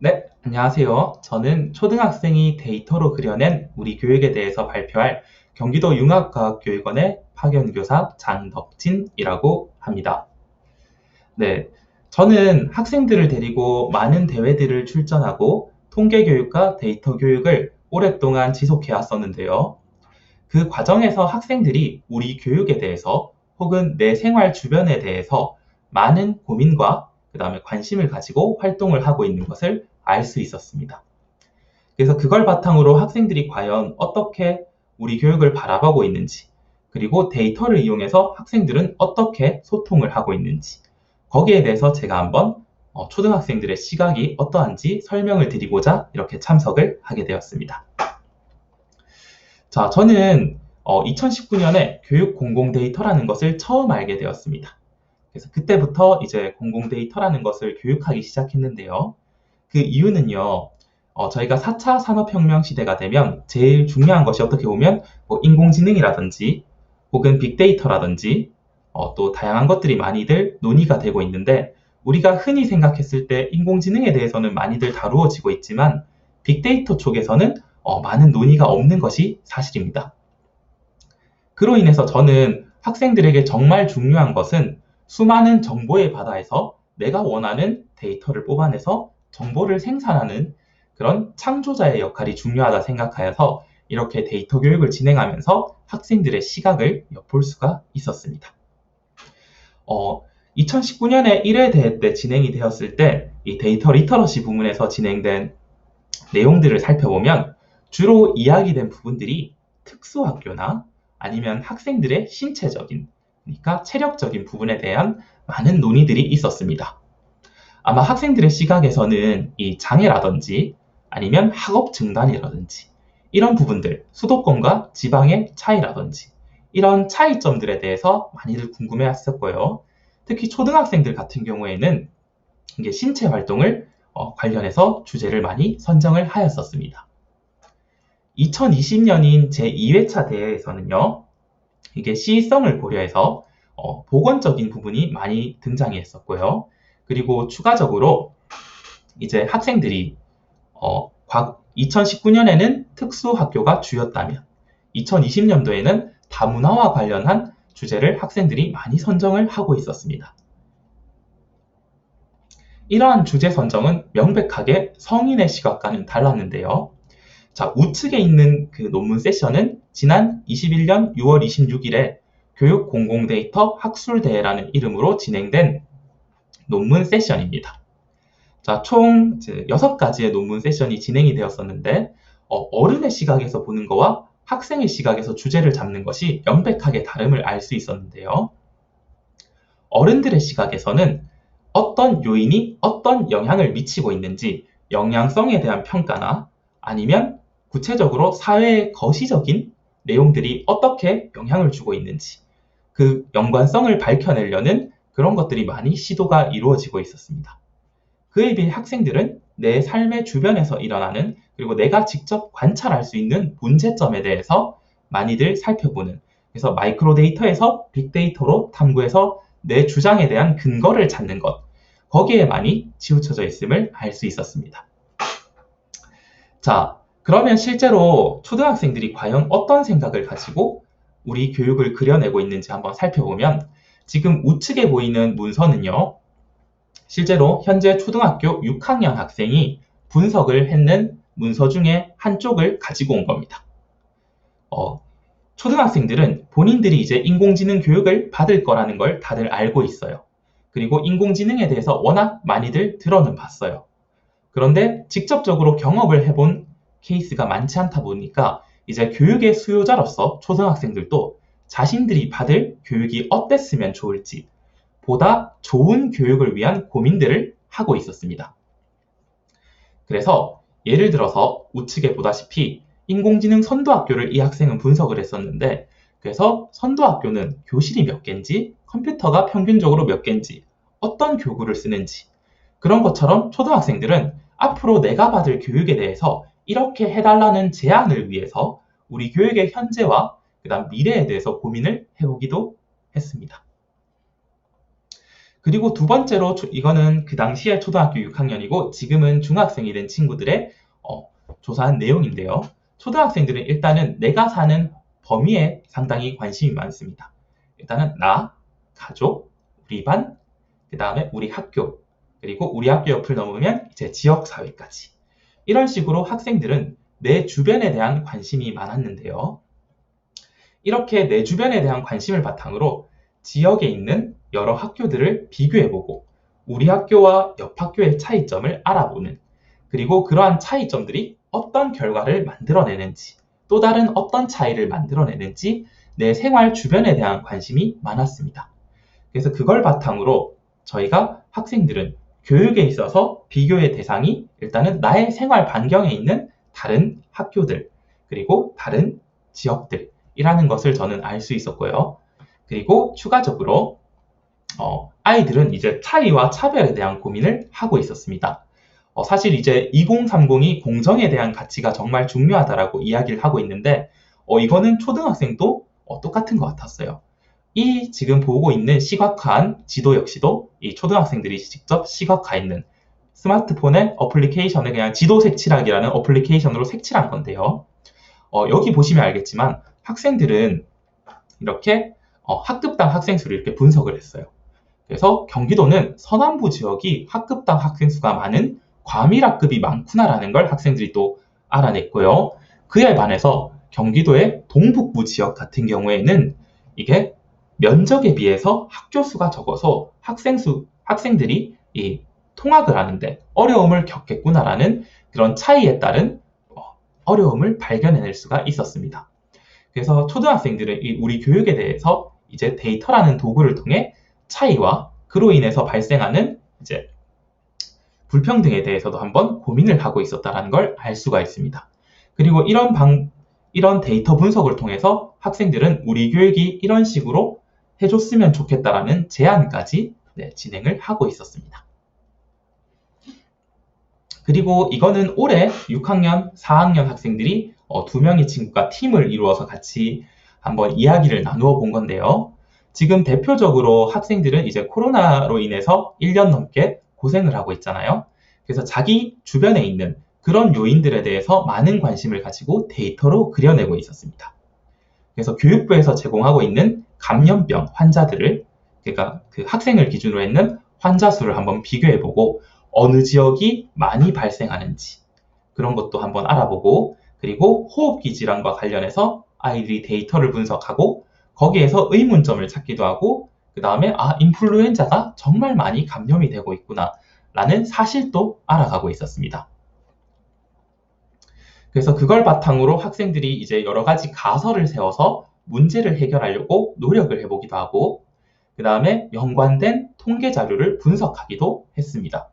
네, 안녕하세요. 저는 초등학생이 데이터로 그려낸 우리 교육에 대해서 발표할 경기도 융합과학교육원의 파견교사 장덕진이라고 합니다. 네, 저는 학생들을 데리고 많은 대회들을 출전하고 통계교육과 데이터 교육을 오랫동안 지속해 왔었는데요. 그 과정에서 학생들이 우리 교육에 대해서 혹은 내 생활 주변에 대해서 많은 고민과 그다음에 관심을 가지고 활동을 하고 있는 것을 알 수 있었습니다. 그래서 그걸 바탕으로 학생들이 과연 어떻게 우리 교육을 바라보고 있는지, 그리고 데이터를 이용해서 학생들은 어떻게 소통을 하고 있는지, 거기에 대해서 제가 한번 초등학생들의 시각이 어떠한지 설명을 드리고자 이렇게 참석을 하게 되었습니다. 자, 저는 2019년에 교육 공공 데이터라는 것을 처음 알게 되었습니다. 그래서 그때부터 이제 공공 데이터라는 것을 교육하기 시작했는데요. 그 이유는요, 저희가 4차 산업혁명 시대가 되면 제일 중요한 것이 어떻게 보면 뭐 인공지능이라든지 혹은 빅데이터라든지 또 다양한 것들이 많이들 논의가 되고 있는데 우리가 흔히 생각했을 때 인공지능에 대해서는 많이들 다루어지고 있지만 빅데이터 쪽에서는 많은 논의가 없는 것이 사실입니다. 그로 인해서 저는 학생들에게 정말 중요한 것은 수많은 정보의 바다에서 내가 원하는 데이터를 뽑아내서 정보를 생산하는 그런 창조자의 역할이 중요하다 생각하여서 이렇게 데이터 교육을 진행하면서 학생들의 시각을 엿볼 수가 있었습니다. 2019년에 1회 대회 때 진행이 되었을 때 이 데이터 리터러시 부문에서 진행된 내용들을 살펴보면 주로 이야기된 부분들이 특수학교나 아니면 학생들의 신체적인, 그러니까 체력적인 부분에 대한 많은 논의들이 있었습니다. 아마 학생들의 시각에서는 이 장애라든지 아니면 학업 중단이라든지 이런 부분들, 수도권과 지방의 차이라든지 이런 차이점들에 대해서 많이들 궁금해 하셨고요. 특히 초등학생들 같은 경우에는 이게 신체 활동을 관련해서 주제를 많이 선정을 하였었습니다. 2020년인 제2회차 대회에서는요, 이게 시의성을 고려해서 보건적인 부분이 많이 등장이 했었고요. 그리고 추가적으로 이제 학생들이 2019년에는 특수학교가 주였다면 2020년도에는 다문화와 관련한 주제를 학생들이 많이 선정을 하고 있었습니다. 이러한 주제 선정은 명백하게 성인의 시각과는 달랐는데요. 자, 우측에 있는 그 논문 세션은 지난 21년 6월 26일에 교육 공공 데이터 학술 대회라는 이름으로 진행된 논문 세션입니다. 자, 총 6가지의 논문 세션이 진행이 되었었는데 어른의 시각에서 보는 거와 학생의 시각에서 주제를 잡는 것이 명백하게 다름을 알 수 있었는데요. 어른들의 시각에서는 어떤 요인이 어떤 영향을 미치고 있는지 영향성에 대한 평가나 아니면 구체적으로 사회의 거시적인 내용들이 어떻게 영향을 주고 있는지 그 연관성을 밝혀내려는 그런 것들이 많이 시도가 이루어지고 있었습니다. 그에 비해 학생들은 내 삶의 주변에서 일어나는 그리고 내가 직접 관찰할 수 있는 문제점에 대해서 많이들 살펴보는, 그래서 마이크로 데이터에서 빅데이터로 탐구해서 내 주장에 대한 근거를 찾는 것, 거기에 많이 치우쳐져 있음을 알 수 있었습니다. 자, 그러면 실제로 초등학생들이 과연 어떤 생각을 가지고 우리 교육을 그려내고 있는지 한번 살펴보면 지금 우측에 보이는 문서는요, 실제로 현재 초등학교 6학년 학생이 분석을 했는 문서 중에 한쪽을 가지고 온 겁니다. 초등학생들은 본인들이 이제 인공지능 교육을 받을 거라는 걸 다들 알고 있어요. 그리고 인공지능에 대해서 워낙 많이들 들어는 봤어요. 그런데 직접적으로 경험을 해본 케이스가 많지 않다 보니까 이제 교육의 수요자로서 초등학생들도 자신들이 받을 교육이 어땠으면 좋을지 보다 좋은 교육을 위한 고민들을 하고 있었습니다. 그래서 예를 들어서 우측에 보다시피 인공지능 선도학교를 이 학생은 분석을 했었는데 그래서 선도학교는 교실이 몇 개인지 컴퓨터가 평균적으로 몇 개인지 어떤 교구를 쓰는지 그런 것처럼 초등학생들은 앞으로 내가 받을 교육에 대해서 이렇게 해달라는 제안을 위해서 우리 교육의 현재와 그다음 미래에 대해서 고민을 해보기도 했습니다. 그리고 두 번째로 이거는 그 당시에 초등학교 6학년이고 지금은 중학생이 된 친구들의 조사한 내용인데요. 초등학생들은 일단은 내가 사는 범위에 상당히 관심이 많습니다. 일단은 나, 가족, 우리 반, 그 다음에 우리 학교, 그리고 우리 학교 옆을 넘으면 이제 지역사회까지. 이런 식으로 학생들은 내 주변에 대한 관심이 많았는데요. 이렇게 내 주변에 대한 관심을 바탕으로 지역에 있는 여러 학교들을 비교해보고 우리 학교와 옆 학교의 차이점을 알아보는, 그리고 그러한 차이점들이 어떤 결과를 만들어내는지, 또 다른 어떤 차이를 만들어내는지 내 생활 주변에 대한 관심이 많았습니다. 그래서 그걸 바탕으로 저희가 학생들은 교육에 있어서 비교의 대상이 일단은 나의 생활 반경에 있는 다른 학교들, 그리고 다른 지역들이라는 것을 저는 알 수 있었고요. 그리고 추가적으로 아이들은 이제 차이와 차별에 대한 고민을 하고 있었습니다. 사실 이제 2030이 공정에 대한 가치가 정말 중요하다라고 이야기를 하고 있는데 이거는 초등학생도 똑같은 것 같았어요. 이 지금 보고 있는 시각화한 지도 역시도 이 초등학생들이 직접 시각화했는 스마트폰의 어플리케이션을 그냥 지도 색칠하기라는 어플리케이션으로 색칠한 건데요. 여기 보시면 알겠지만 학생들은 이렇게 학급당 학생 수를 이렇게 분석을 했어요. 그래서 경기도는 서남부 지역이 학급당 학생 수가 많은 과밀학급이 많구나라는 걸 학생들이 또 알아냈고요. 그에 반해서 경기도의 동북부 지역 같은 경우에는 이게 면적에 비해서 학교 수가 적어서 학생들이 이 통학을 하는데 어려움을 겪겠구나라는 그런 차이에 따른 어려움을 발견해낼 수가 있었습니다. 그래서 초등학생들은 우리 교육에 대해서 이제 데이터라는 도구를 통해 차이와 그로 인해서 발생하는 이제 불평등에 대해서도 한번 고민을 하고 있었다는 걸 알 수가 있습니다. 그리고 이런 데이터 분석을 통해서 학생들은 우리 교육이 이런 식으로 해줬으면 좋겠다라는 제안까지 진행을 하고 있었습니다. 그리고 이거는 올해 6학년, 4학년 학생들이 두 명의 친구가 팀을 이루어서 같이 한번 이야기를 나누어 본 건데요. 지금 대표적으로 학생들은 이제 코로나로 인해서 1년 넘게 고생을 하고 있잖아요. 그래서 자기 주변에 있는 그런 요인들에 대해서 많은 관심을 가지고 데이터로 그려내고 있었습니다. 그래서 교육부에서 제공하고 있는 감염병 환자들을, 그러니까 그 학생을 기준으로 했는 환자 수를 한번 비교해보고 어느 지역이 많이 발생하는지 그런 것도 한번 알아보고, 그리고 호흡기 질환과 관련해서 아이들이 데이터를 분석하고 거기에서 의문점을 찾기도 하고, 그 다음에 인플루엔자가 정말 많이 감염이 되고 있구나 라는 사실도 알아가고 있었습니다. 그래서 그걸 바탕으로 학생들이 이제 여러 가지 가설을 세워서 문제를 해결하려고 노력을 해보기도 하고, 그 다음에 연관된 통계 자료를 분석하기도 했습니다.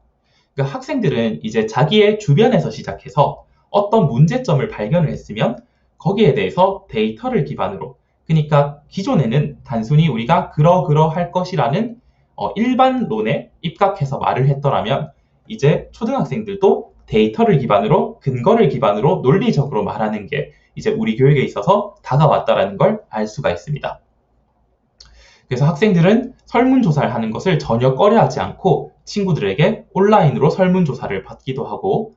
그러니까 학생들은 이제 자기의 주변에서 시작해서 어떤 문제점을 발견을 했으면 거기에 대해서 데이터를 기반으로, 그러니까 기존에는 단순히 우리가 그러할 것이라는 일반론에 입각해서 말을 했더라면 이제 초등학생들도 데이터를 기반으로, 근거를 기반으로 논리적으로 말하는 게 이제 우리 교육에 있어서 다가왔다는 걸 알 수가 있습니다. 그래서 학생들은 설문조사를 하는 것을 전혀 꺼려하지 않고 친구들에게 온라인으로 설문조사를 받기도 하고,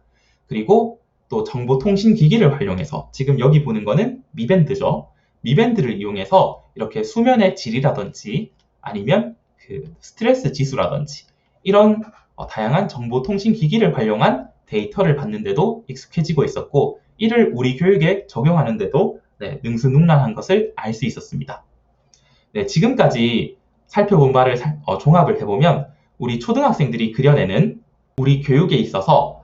그리고 또 정보통신기기를 활용해서, 지금 여기 보는 거는 미밴드죠. 미밴드를 이용해서 이렇게 수면의 질이라든지 아니면 그 스트레스 지수라든지 이런 다양한 정보통신기기를 활용한 데이터를 받는데도 익숙해지고 있었고, 이를 우리 교육에 적용하는데도 능수능란한 것을 알 수 있었습니다. 지금까지 살펴본 바를 종합을 해보면 우리 초등학생들이 그려내는 우리 교육에 있어서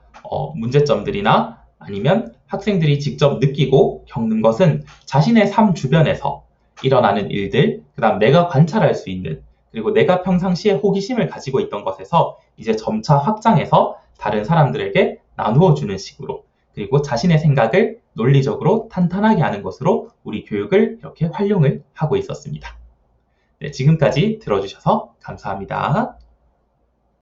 문제점들이나 아니면 학생들이 직접 느끼고 겪는 것은 자신의 삶 주변에서 일어나는 일들, 그 다음 내가 관찰할 수 있는, 그리고 내가 평상시에 호기심을 가지고 있던 것에서 이제 점차 확장해서 다른 사람들에게 나누어 주는 식으로, 그리고 자신의 생각을 논리적으로 탄탄하게 하는 것으로 우리 교육을 이렇게 활용을 하고 있었습니다. 지금까지 들어주셔서 감사합니다.